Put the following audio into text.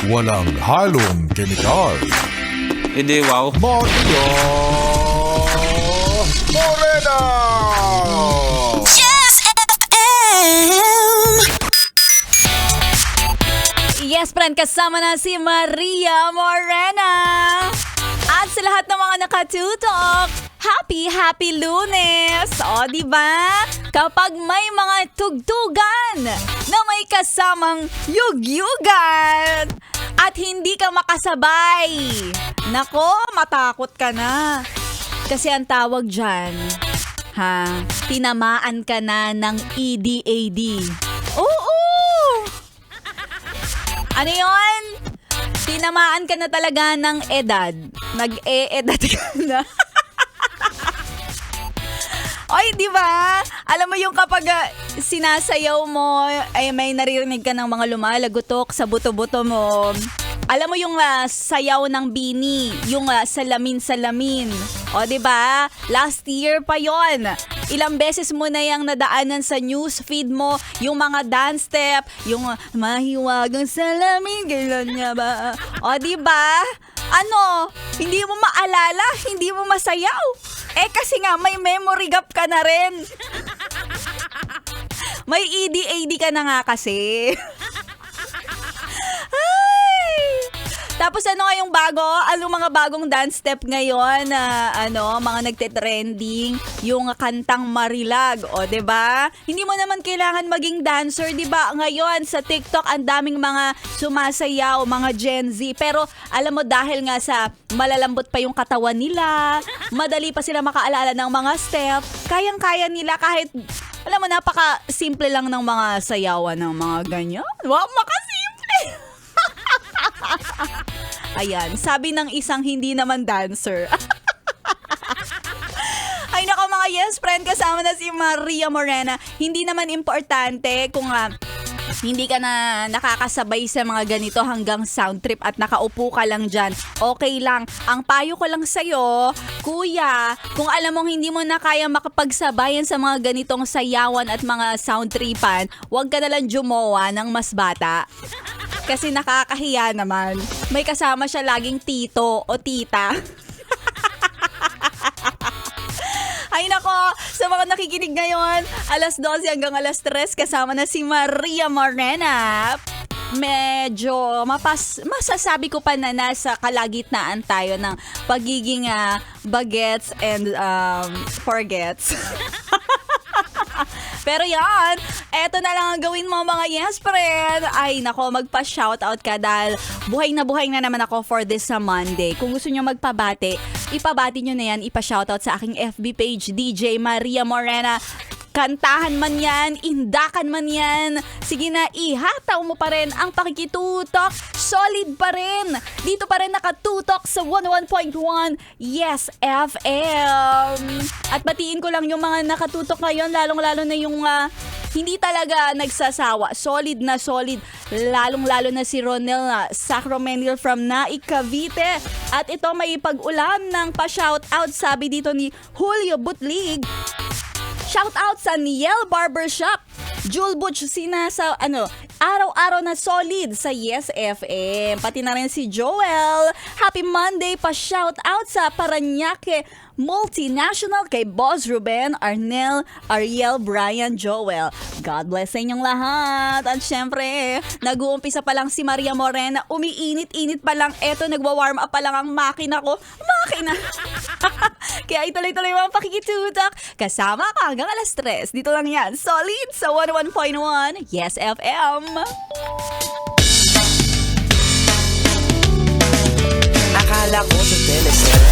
walang halong kemikal. Hindi, wow. Maria Morena! Yes FM! Yes, friend, kasama na si Maria Morena. At sa lahat ng mga nakatutok, happy Lunes! O, diba? Kapag may mga tugtugan na may kasamang yugyugan at hindi ka makasabay, nako, matakot ka na. Kasi ang tawag dyan, tinamaan ka na ng EDAD. Oo! Ano yun? Tinamaan ka na talaga ng edad. Nag-e-edad ka na. Oy, di ba? Alam mo yung kapag sinasayaw mo, ay may naririnig ka ng mga lumalagutok sa buto-buto mo. Alam mo yung sayaw ng bini, yung salamin-salamin. O, di ba? Last year pa yon. Ilang beses mo na yung nadaanan sa news feed mo, yung mga dance step, yung mahiwagang salamin, kailan nga ba? O, di ba? Ano? Hindi mo maalala? Hindi mo masayaw? Eh, kasi nga, may memory gap ka na rin. May EDAD ka na nga kasi. Tapos ano nga yung bago? Anong mga bagong dance step ngayon na mga nagte-trending? Yung kantang Marilag, o 'di ba? Hindi mo naman kailangan maging dancer, 'di ba? Ngayon sa TikTok ang daming mga sumasayaw, mga Gen Z. Pero alam mo dahil nga sa malalambot pa yung katawan nila, madali pa sila makaalala ng mga step, kayang-kaya nila kahit alam mo napaka-simple lang ng mga sayawan ng mga ganyan. Wow, makasimple. Ayan, sabi ng isang hindi naman dancer. Ay nako mga yes friend, kasama na si Maria Morena. Hindi naman importante kung hindi ka na nakakasabay sa mga ganito hanggang sound trip at nakaupo ka lang dyan. Okay lang. Ang payo ko lang sa'yo, kuya, kung alam mong hindi mo na kaya makapagsabayan sa mga ganitong sayawan at mga sound tripan, huwag ka nalang jumowa ng mas bata. Kasi nakakahiya naman. May kasama siya laging tito o tita. Ay nako, sa mga nakikinig ngayon, alas 12 hanggang alas 3, kasama na si Maria Morena. Medyo masasabi ko pa na nasa kalagitnaan tayo ng pagiging bagets and forgets. Pero yan, eto na lang ang gawin mo mga yes friend. Ay nako, magpa-shoutout ka dahil buhay na naman ako for this Monday. Kung gusto nyo magpabati, ipabati nyo na yan, ipa-shoutout sa aking FB page, DJ Maria Morena. Kantahan man yan, indakan man yan, sige na, ihataw mo pa rin ang pakikitutok. Solid pa rin. Dito pa rin nakatutok sa 101.1 Yes FM. At batiin ko lang yung mga nakatutok ngayon, lalong-lalo na yung hindi talaga nagsasawa. Solid na solid. Lalong-lalo na si Ronel Sacramenil from Naik, Cavite. At ito may pag-ulam ng pa-shoutout, sabi dito ni Julio Butlig. Shout out sa Niel Barbershop. Jewel Butch sa araw-araw na solid sa Yes FM. Pati na rin si Joel. Happy Monday pa shout out sa Paranaque Multinational kay Boss Ruben, Arnel, Ariel, Brian, Joel. God bless sa inyong lahat. At syempre, nag-uumpisa pa lang si Maria Morena. Umiinit-init pa lang. Eto, nagwa-warm up pa lang ang makina ko. Makina! Kaya ituloy-tuloy mo ang pakikitutok. Kasama ka hanggang alas 3. Dito lang yan. Solid sa 101.1 Yes FM. Akala ko sa teleserye